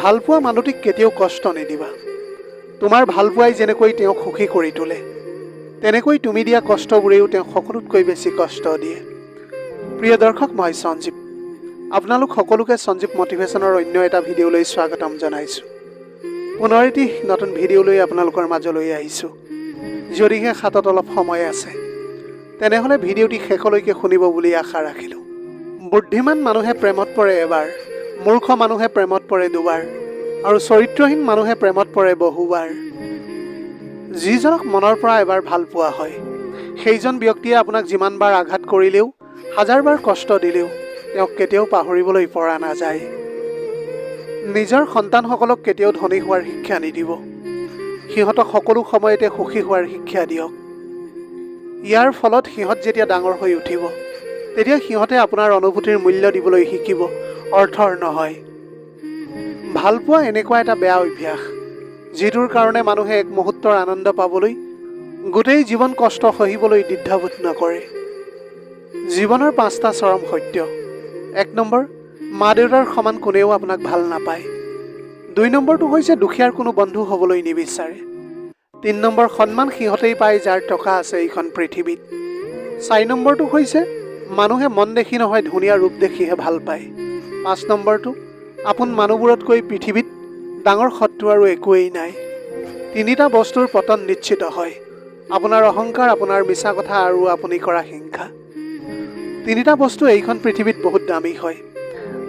ভালপোৱা মানুহটিক কেতিয়াও কষ্ট নিদিবা। তোমাৰ ভালপোৱাই যেনেকৈ তেওঁক সুখী কৰি তোলে, তেনেকৈ তুমি দিয়া কষ্টবোৰেও তেওঁক সকলোতকৈ বেছি কষ্ট দিয়ে। প্ৰিয় দৰ্শক, মই সঞ্জীৱ। আপোনালোক সকলোকে সঞ্জীৱ মটিভেশ্যনৰ অন্য এটা ভিডিঅ'লৈ স্বাগতম জনাইছোঁ। পুনৰ এটি নতুন ভিডিঅ'লৈ আপোনালোকৰ মাজলৈ আহিছোঁ। যদিহে হাতত অলপ সময় আছে, তেনেহ'লে ভিডিঅ'টি শেষলৈকে শুনিব বুলি আশা ৰাখিলোঁ। বুদ্ধিমান মানুহে প্ৰেমত পৰে এবাৰ, মূৰ্খ মানুহে প্ৰেমত পৰে দুবাৰ, আৰু চৰিত্ৰহীন মানুহে প্ৰেমত পৰে বহুবাৰ। যিজনক মনৰ পৰা এবাৰ ভাল পোৱা হয়, সেইজন ব্যক্তিয়ে আপোনাক যিমানবাৰ আঘাত কৰিলেও, হাজাৰবাৰ কষ্ট দিলেও তেওঁক কেতিয়াও পাহৰিবলৈ পৰা নাযায়। নিজৰ সন্তানসকলক কেতিয়াও ধনী হোৱাৰ শিক্ষা নিদিব। সিহঁতক সকলো সময়তে সুখী হোৱাৰ শিক্ষা দিয়ক। ইয়াৰ ফলত সিহঁত যেতিয়া ডাঙৰ হৈ উঠিব, তেতিয়া সিহঁতে আপোনাৰ অনুভূতিৰ মূল্য দিবলৈ শিকিব, অৰ্থৰ নহয়। ভালপোৱা এনেকুৱা এটা বেয়া অভ্যাস, যিটোৰ কাৰণে মানুহে এক মুহূৰ্তৰ আনন্দ পাবলৈ গোটেই জীৱন কষ্ট সহিবলৈ দ্বিধাবোধ নকৰে। জীৱনৰ 5টা চৰম সত্য। 1 নম্বৰ, মা দেউতাৰ সমান কোনেও আপোনাক ভাল নাপায়। 2 নম্বৰটো হৈছে দুখীয়াৰ কোনো বন্ধু হ'বলৈ নিবিচাৰে। 3 নম্বৰ, সন্মান সিহঁতেই পায় যাৰ টকা আছে এইখন পৃথিৱীত। 4 নম্বৰটো হৈছে মানুহে মন দেখি নহয় ধুনীয়া ৰূপ দেখিহে ভাল পায়। 5 নম্বৰটো, আপোন মানুহবোৰতকৈ পৃথিৱীত ডাঙৰ শত্ৰু আৰু একোৱেই নাই। 3টা বস্তুৰ পতন নিশ্চিত হয়: আপোনাৰ অহংকাৰ, আপোনাৰ মিছা কথা আৰু আপুনি কৰা হিংসা। 3টা বস্তু এইখন পৃথিৱীত বহুত দামী হয়: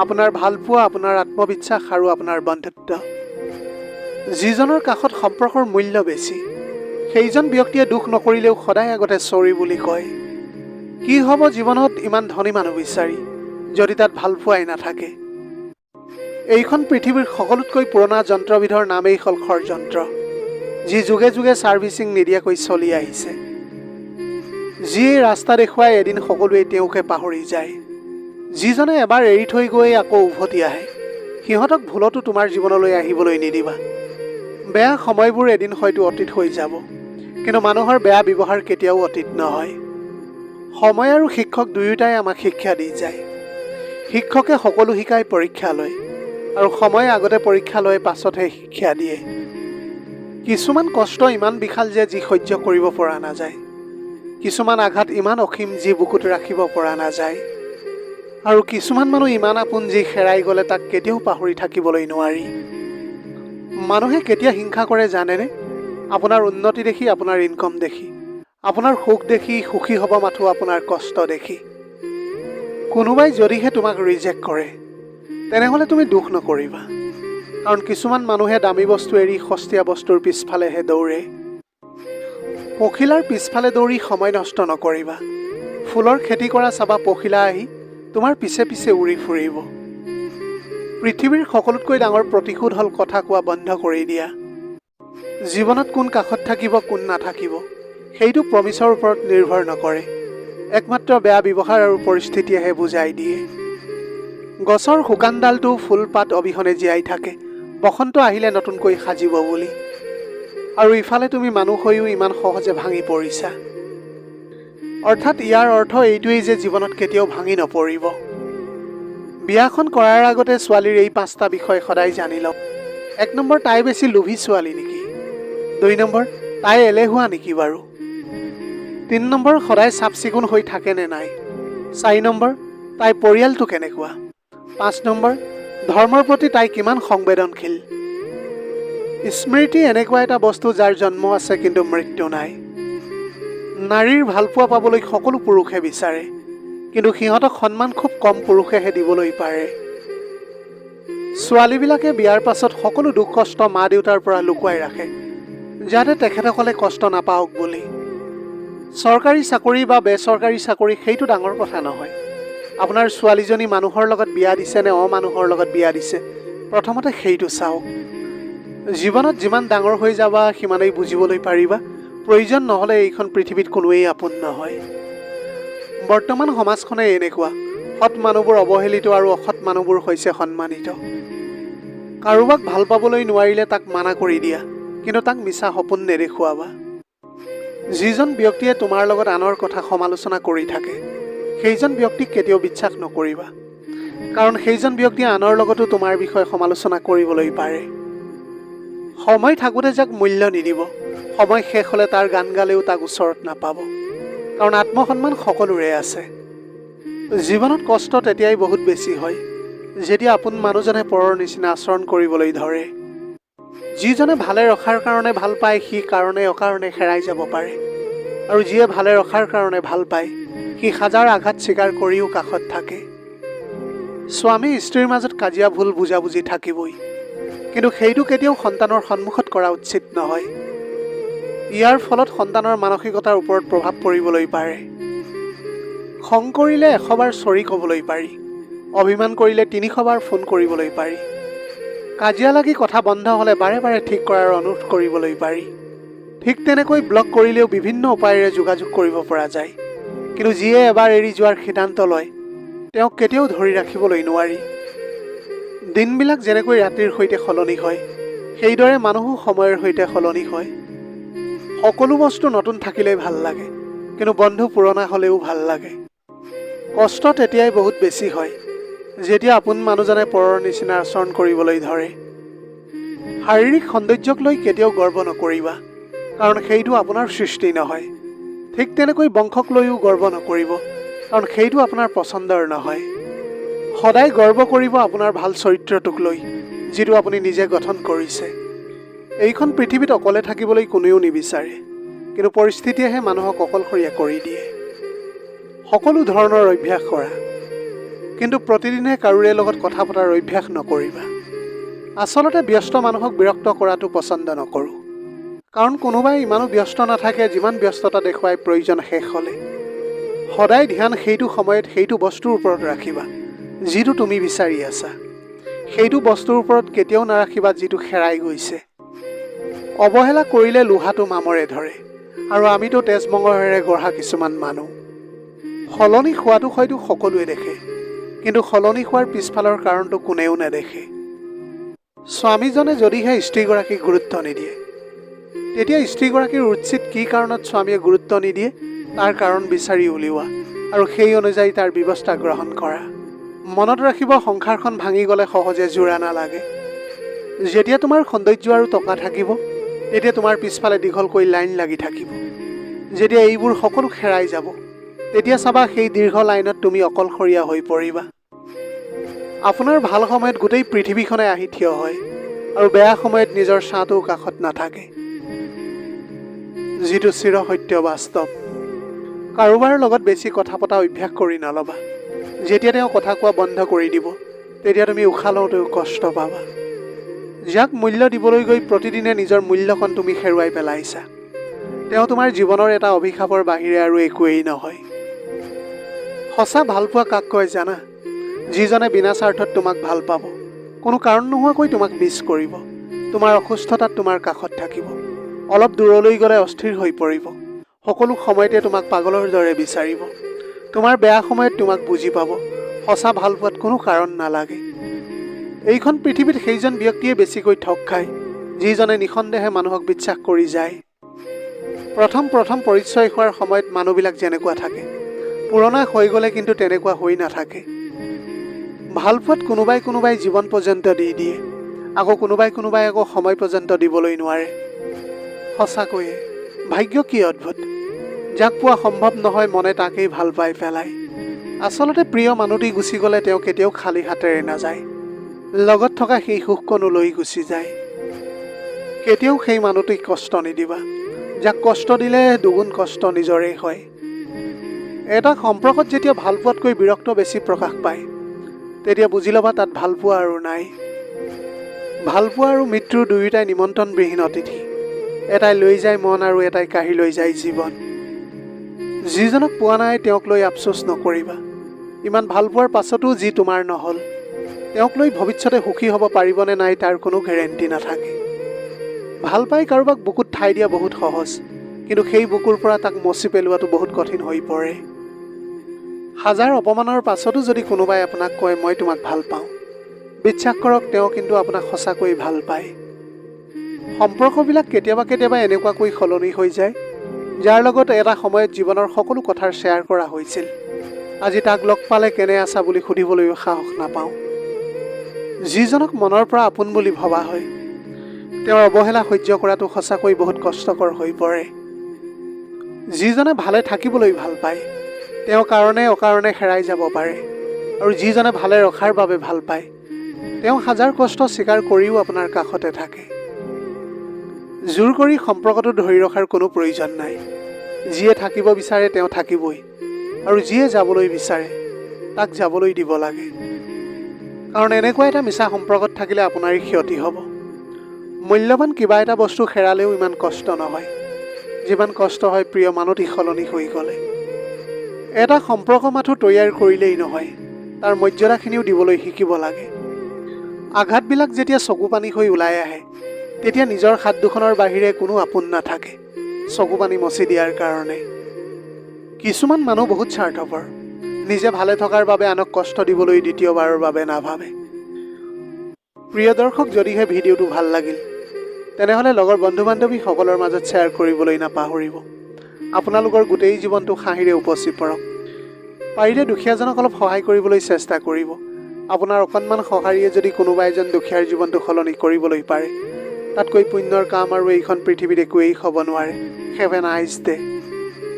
আপোনাৰ ভালপোৱা, আপোনাৰ আত্মবিশ্বাস আৰু আপোনাৰ বন্ধুত্ব। যিজনৰ কাষত সম্পৰ্কৰ মূল্য বেছি, সেইজন ব্যক্তিয়ে দুখ নকৰিলেও সদায় আগতে চৰি বুলি কয়। কি হ'ব জীৱনত ইমান ধনী মানুহ বিচাৰি, যদি তাত ভালপোৱাই নাথাকে? এইখন পৃথিৱীৰ সকলোতকৈ পুৰণা যন্ত্ৰবিধৰ নামেই হ'ল ষড়যন্ত্ৰ, যি যুগে যুগে ছাৰ্ভিচিং নিদিয়াকৈ চলি আহিছে। যিয়ে ৰাস্তা দেখুৱাই এদিন সকলোৱে তেওঁকে পাহৰি যায়। যিজনে এবাৰ এৰি থৈ গৈ আকৌ উভতি আহে, সিহঁতক ভুলতো তোমাৰ জীৱনলৈ আহিবলৈ নিদিবা। বেয়া সময়বোৰ এদিন হয়তো অতীত হৈ যাব, কিন্তু মানুহৰ বেয়া ব্যৱহাৰ কেতিয়াও অতীত নহয়। সময় আৰু শিক্ষক দুয়োটাই আমাক শিক্ষা দি যায়। শিক্ষকে সকলো শিকাই পৰীক্ষা লয়, আৰু সময় আগতে পৰীক্ষা লয়, পাছতহে শিক্ষা দিয়ে। কিছুমান কষ্ট ইমান বিশাল যে যি সহ্য কৰিব পৰা নাযায়। কিছুমান আঘাত ইমান অসীম যি বুকুত ৰাখিব পৰা নাযায়। আৰু কিছুমান মানুহ ইমান আপোন যি হেৰাই গ'লে তাক কেতিয়াও পাহৰি থাকিবলৈ নোৱাৰি। মানুহে কেতিয়া হিংসা কৰে জানেনে? আপোনাৰ উন্নতি দেখি, আপোনাৰ ইনকম দেখি, আপোনাৰ সুখ দেখি, সুখী হ'ব মাথো আপোনাৰ কষ্ট দেখি। কোনোবাই যদিহে তোমাক ৰিজেক্ট কৰে, তেনেহ'লে তুমি দুখ নকৰিবা, কাৰণ কিছুমান মানুহে দামী বস্তু এৰি সস্তীয়া বস্তুৰ পিছফালেহে দৌৰে। পখিলাৰ পিছফালে দৌৰি সময় নষ্ট নকৰিবা। ফুলৰ খেতি কৰা চাবা, পখিলা আহি তোমাৰ পিছে পিছে উৰি ফুৰিব। পৃথিৱীৰ সকলোতকৈ ডাঙৰ প্ৰতিশোধ হ'ল কথা কোৱা বন্ধ কৰি দিয়া। জীৱনত কোন কাষত থাকিব, কোন নাথাকিব, সেইটো প্ৰমিছৰ ওপৰত নিৰ্ভৰ নকৰে। একমাত্ৰ বেয়া ব্যৱহাৰ আৰু পৰিস্থিতিয়েহে বুজাই দিয়ে। গছৰ শুকান ডালটো ফুল পাত অবিহনে জীয়াই থাকে, বসন্ত আহিলে নতুনকৈ সাজিব বুলি। আৰু ইফালে তুমি মানুহ হৈও ইমান সহজে ভাঙি পৰিছা। অৰ্থাৎ ইয়াৰ অৰ্থ এইটোৱেই যে জীৱনত কেতিয়াও ভাঙি নপৰিব। বিয়াখন কৰাৰ আগতে ছোৱালীৰ এই 5টা বিষয় সদায় জানি লওক। 1 নম্বৰ, তাই বেছি লোভী ছোৱালী নেকি? 2 নম্বৰ, তাই এলেহুৱা নেকি বাৰু? 3 নম্বৰ, সদায় চাফ চিকুণ হৈ থাকে নে নাই? 4 নম্বৰ, তাইৰ পৰিয়ালটো কেনেকুৱা? 5 নম্বৰ, ধৰ্মৰ প্ৰতি তাই কিমান সংবেদনশীল? স্মৃতি এনেকুৱা এটা বস্তু যাৰ জন্ম আছে কিন্তু মৃত্যু নাই। নাৰীৰ ভালপোৱা পাবলৈ সকলো পুৰুষে বিচাৰে, কিন্তু সিহঁতক সন্মান খুব কম পুৰুষেহে দিবলৈ পাৰে। ছোৱালীবিলাকে বিয়াৰ পাছত সকলো দুখ কষ্ট মা দেউতাৰ পৰা লুকুৱাই ৰাখে, যাতে তেখেতসকলে কষ্ট নাপাওক বুলি। চৰকাৰী চাকৰি বা বেচৰকাৰী চাকৰি সেইটো ডাঙৰ কথা নহয়। আপোনাৰ ছোৱালীজনী মানুহৰ লগত বিয়া দিছে নে অমানুহৰ লগত বিয়া দিছে, প্ৰথমতে সেইটো চাওক। জীৱনত যিমান ডাঙৰ হৈ যাবা সিমানেই বুজিবলৈ পাৰিবা, প্ৰয়োজন নহ'লে এইখন পৃথিৱীত কোনোৱেই আপোন নহয়। বৰ্তমান সমাজখনে এনেকুৱা, সৎ মানুহবোৰ অৱহেলিত আৰু অসৎ মানুহবোৰ হৈছে সন্মানিত। কাৰোবাক ভাল পাবলৈ নোৱাৰিলে তাক মানা কৰি দিয়া, কিন্তু তাক মিছা সপোন নেদেখুৱাবা। যিজন ব্যক্তিয়ে তোমাৰ লগত আনৰ কথা সমালোচনা কৰি থাকে, সেইজন ব্যক্তিক কেতিয়াও বিশ্বাস নকৰিবা, কাৰণ সেইজন ব্যক্তিয়ে আনৰ লগতো তোমাৰ বিষয়ে সমালোচনা কৰিবলৈ পাৰে। সময় থাকোঁতে যাক মূল্য নিদিব, সময় শেষ হ'লে তাৰ গান গালেও তাক ওচৰত নাপাব। কাৰণ আত্মসন্মান সকলোৰে আছে। জীৱনত কষ্ট তেতিয়াই বহুত বেছি হয় যেতিয়া আপোন মানুহজনে পৰৰ নিচিনা আচৰণ কৰিবলৈ ধৰে। যিজনে ভালে ৰখাৰ কাৰণে ভাল পায় সি কাৰণে অকাৰণে হেৰাই যাব পাৰে, আৰু যিয়ে ভালে ৰখাৰ কাৰণে ভাল পায় সি হাজাৰ আঘাত স্বীকাৰ কৰিও কাষত থাকে। স্বামী স্ত্ৰীৰ মাজত কাজিয়া ভুল বুজাবুজি থাকিবই, কিন্তু সেইটো কেতিয়াও সন্তানৰ সন্মুখত কৰা উচিত নহয়। ইয়াৰ ফলত সন্তানৰ মানসিকতাৰ ওপৰত প্ৰভাৱ পৰিবলৈ পাৰে। খং কৰিলে 100 বাৰ চৰি ক'বলৈ পাৰি, অভিমান কৰিলে 300 বাৰ ফোন কৰিবলৈ পাৰি, কাজিয়া লাগি কথা বন্ধ হ'লে বাৰে বাৰে ঠিক কৰাৰ অনুৰোধ কৰিবলৈ পাৰি। ঠিক তেনেকৈ ব্লক কৰিলেও বিভিন্ন উপায়েৰে যোগাযোগ কৰিব পৰা যায়। কিন্তু যিয়ে এবাৰ এৰি যোৱাৰ সিদ্ধান্ত লয় তেওঁক কেতিয়াও ধৰি ৰাখিবলৈ নোৱাৰি। দিনবিলাক যেনেকৈ ৰাতিৰ সৈতে সলনি হয়, সেইদৰে মানুহো সময়ৰ সৈতে সলনি হয়। সকলো বস্তু নতুন থাকিলেই ভাল লাগে, কিন্তু বন্ধু পুৰণা হ'লেও ভাল লাগে। কষ্ট তেতিয়াই বহুত বেছি হয় যেতিয়া আপোন মানুহজনে পৰৰ নিচিনা আচৰণ কৰিবলৈ ধৰে। শাৰীৰিক সৌন্দৰ্যক লৈ কেতিয়াও গৰ্ব নকৰিবা, কাৰণ সেইটো আপোনাৰ সৃষ্টি নহয়। ঠিক তেনেকৈ বংশক লৈও গৰ্ব নকৰিব, কাৰণ সেইটো আপোনাৰ পচন্দৰ নহয়। সদায় গৰ্ব কৰিব আপোনাৰ ভাল চৰিত্ৰটোক লৈ, যিটো আপুনি নিজে গঠন কৰিছে। এইখন পৃথিৱীত অকলে থাকিবলৈ কোনেও নিবিচাৰে, কিন্তু পৰিস্থিতিয়েহে মানুহক অকলশৰীয়া কৰি দিয়ে। সকলো ধৰণৰ অভ্যাস কৰা, কিন্তু প্ৰতিদিনে কাৰোৰে লগত কথা পতাৰ অভ্যাস নকৰিবা। আচলতে ব্যস্ত মানুহক বিৰক্ত কৰাটো পচন্দ নকৰোঁ, কাৰণ কোনোবাই ইমানো ব্যস্ত নাথাকে যিমান ব্যস্ততা দেখুৱাই প্ৰয়োজন শেষ হ'লে। সদায় ধ্যান সেইটো সময়ত সেইটো বস্তুৰ ওপৰত ৰাখিবা যিটো তুমি বিচাৰি আছা। সেইটো বস্তুৰ ওপৰত কেতিয়াও নাৰাখিবা যিটো হেৰাই গৈছে। অৱহেলা কৰিলে লোহাটো মামৰে ধৰে, আৰু আমিতো তেজ মঙহেৰে গঢ়া কিছুমান মানুহ। সলনি হোৱাটো হয়তো সকলোৱে দেখে, কিন্তু সলনি হোৱাৰ পিছফালৰ কাৰণটো কোনেও নেদেখে। স্বামীজনে যদিহে স্ত্ৰীগৰাকীক গুৰুত্ব নিদিয়ে, তেতিয়া স্ত্ৰীগৰাকীৰ উচিত কি কাৰণত স্বামীয়ে গুৰুত্ব নিদিয়ে তাৰ কাৰণ বিচাৰি উলিওৱা, আৰু সেই অনুযায়ী তাৰ ব্যৱস্থা গ্ৰহণ কৰা। মনত ৰাখিব, সংসাৰখন ভাঙি গ'লে সহজে জোৰা নালাগে। যেতিয়া তোমাৰ সৌন্দৰ্য আৰু টকা থাকিব, তেতিয়া তোমাৰ পিছফালে দীঘলকৈ লাইন লাগি থাকিব। যেতিয়া এইবোৰ সকলো হেৰাই যাব, তেতিয়া চাবা সেই দীৰ্ঘ লাইনত তুমি অকলশৰীয়া হৈ পৰিবা। আপোনাৰ ভাল সময়ত গোটেই পৃথিৱীখনে আহি থিয় হয়, আৰু বেয়া সময়ত নিজৰ ছাঁটোও কাষত নাথাকে। যিটো চিৰসত্য বাস্তৱ। কাৰোবাৰ লগত বেছি কথা পতা অভ্যাস কৰি নল'বা। যেতিয়া তেওঁ কথা কোৱা বন্ধ কৰি দিব, তেতিয়া তুমি উশাহ লওঁতেও কষ্ট পাবা। যাক মূল্য দিবলৈ গৈ প্ৰতিদিনে নিজৰ মূল্যকণ তুমি হেৰুৱাই পেলাইছা, তেওঁ তোমাৰ জীৱনৰ এটা অভিশাপৰ বাহিৰে আৰু একোৱেই নহয়। সঁচা ভালপোৱা কাক কয় জানা? যিজনে বিনা স্বাৰ্থত তোমাক ভাল পাব, কোনো কাৰণ নোহোৱাকৈ তোমাক মিছ কৰিব, তোমাৰ অসুস্থতাত তোমাৰ কাষত থাকিব, অলপ দূৰলৈ গ'লে অস্থিৰ হৈ পৰিব, সকলো সময়তে তোমাক পাগলৰ দৰে বিচাৰিব, তোমাৰ বেয়া সময়ত তোমাক বুজি পাব। সঁচা ভালপোৱাত কোনো কাৰণ নালাগে। এইখন পৃথিৱীত সেইজন ব্যক্তিয়ে বেছিকৈ ঠগ খায় যিজনে নিঃসন্দেহে মানুহক বিশ্বাস কৰি যায়। প্ৰথম পৰিচয় হোৱাৰ সময়ত মানুহবিলাক যেনেকুৱা থাকে, পুৰণা হৈ গ'লে কিন্তু তেনেকুৱা হৈ নাথাকে। ভালপোৱাত কোনোবাই জীৱন পৰ্যন্ত দি দিয়ে, আকৌ কোনোবাই আকৌ সময় পৰ্যন্ত দিবলৈ নোৱাৰে। সঁচাকৈয়ে ভাগ্য কি অদ্ভুত। যাক পোৱা সম্ভৱ নহয় মনে তাকেই ভাল পাই পেলায়। আচলতে প্ৰিয় মানুহটি গুচি গ'লে তেওঁ কেতিয়াও খালী হাতেৰে নাযায়, লগত থকা সেই সুখকণো লৈ গুচি যায়। কেতিয়াও সেই মানুহটিক কষ্ট নিদিবা, যাক কষ্ট দিলে দুগুণ কষ্ট নিজৰে হয়। এটা সম্পৰ্কত যেতিয়া ভালপোৱাতকৈ বিৰক্ত বেছি প্ৰকাশ পায়, তেতিয়া বুজি ল'বা তাত ভালপোৱা আৰু নাই। ভালপোৱা আৰু মৃত্যু দুয়োটাই নিমন্ত্ৰণবিহীন অতিথি, এটাই লৈ যায় মন আৰু এটাই কাঢ়ি লৈ যায় জীৱন। যিজনক পোৱা নাই তেওঁক লৈ আফচোচ নকৰিবা। ইমান ভাল পোৱাৰ পাছতো যি তোমাৰ নহ'ল, তেওঁক লৈ ভৱিষ্যতে সুখী হ'ব পাৰিবনে নাই তাৰ কোনো গেৰেণ্টি নাথাকে। ভাল পাই কাৰোবাক বুকুত ঠাই দিয়া বহুত সহজ, কিন্তু সেই বুকুৰ পৰা তাক মচি পেলোৱাটো বহুত কঠিন হৈ পৰে। হাজাৰ অপমানৰ পাছতো যদি কোনোবাই আপোনাক কয় মই তোমাক ভাল পাওঁ, বিশ্বাস কৰক তেওঁ কিন্তু আপোনাক সঁচাকৈ ভাল পায়। সম্পৰ্কবিলাক কেতিয়াবা এনেকুৱাকৈ সলনি হৈ যায়, যাৰ লগত এটা সময়ত জীৱনৰ সকলো কথাৰ শ্বেয়াৰ কৰা হৈছিল, আজি তাক লগ পালে কেনে আছা বুলি সুধিবলৈও সাহস নাপাওঁ। যিজনক মনৰ পৰা আপোন বুলি ভবা হয়, তেওঁৰ অৱহেলা সহ্য কৰাটো সঁচাকৈ বহুত কষ্টকৰ হৈ পৰে। যিজনে ভালে থাকিবলৈ ভাল পায়, তেওঁ কাৰণে অকাৰণে হেৰাই যাব পাৰে, আৰু যিজনে ভালে ৰখাৰ বাবে ভাল পায়, তেওঁ হাজাৰ কষ্ট স্বীকাৰ কৰিও আপোনাৰ কাষতে থাকে। জোৰ কৰি সম্পৰ্কটো ধৰি ৰখাৰ কোনো প্ৰয়োজন নাই। যিয়ে থাকিব বিচাৰে তেওঁ থাকিবই, আৰু যিয়ে যাবলৈ বিচাৰে তাক যাবলৈ দিব লাগে। কাৰণ এনেকুৱা এটা মিছা সম্পৰ্কত থাকিলে আপোনাৰে ক্ষতি হ'ব। মূল্যৱান কিবা এটা বস্তু হেৰালেও ইমান কষ্ট নহয় যিমান কষ্ট হয় প্ৰিয় মানুহটি সলনি হৈ গ'লে। এটা সম্পৰ্ক মাথো তৈয়াৰ কৰিলেই নহয়, তাৰ মৰ্যাদাখিনিও দিবলৈ শিকিব লাগে। আঘাতবিলাক যেতিয়া চকু পানী হৈ ওলাই আহে, তেতিয়া নিজৰ হাত দুখনৰ বাহিৰে কোনো আপোন নাথাকে চকু পানী মচি দিয়াৰ কাৰণে। কিছুমান মানুহ বহুত স্বাৰ্থপৰ, নিজে ভালে থকাৰ বাবে আনক কষ্ট দিবলৈ দ্বিতীয়বাৰৰ বাবে নাভাবে। প্ৰিয় দৰ্শক, যদিহে ভিডিঅ'টো ভাল লাগিল তেনেহ'লে লগৰ বন্ধু বান্ধৱীসকলৰ মাজত শ্বেয়াৰ কৰিবলৈ নাপাহৰিব। আপোনালোকৰ গোটেই জীৱনটো হাঁহিৰে উপচি পৰক। পাৰিলে দুখীয়াজনক অলপ সহায় কৰিবলৈ চেষ্টা কৰিব। আপোনাৰ অকণমান সঁহাৰিয়ে যদি কোনোবা এজন দুখীয়াৰ জীৱনটো সলনি কৰিবলৈ পাৰে, তাতকৈ পুণ্যৰ কাম আৰু এইখন পৃথিৱীত একোৱেই হ'ব নোৱাৰে। Have a nice day.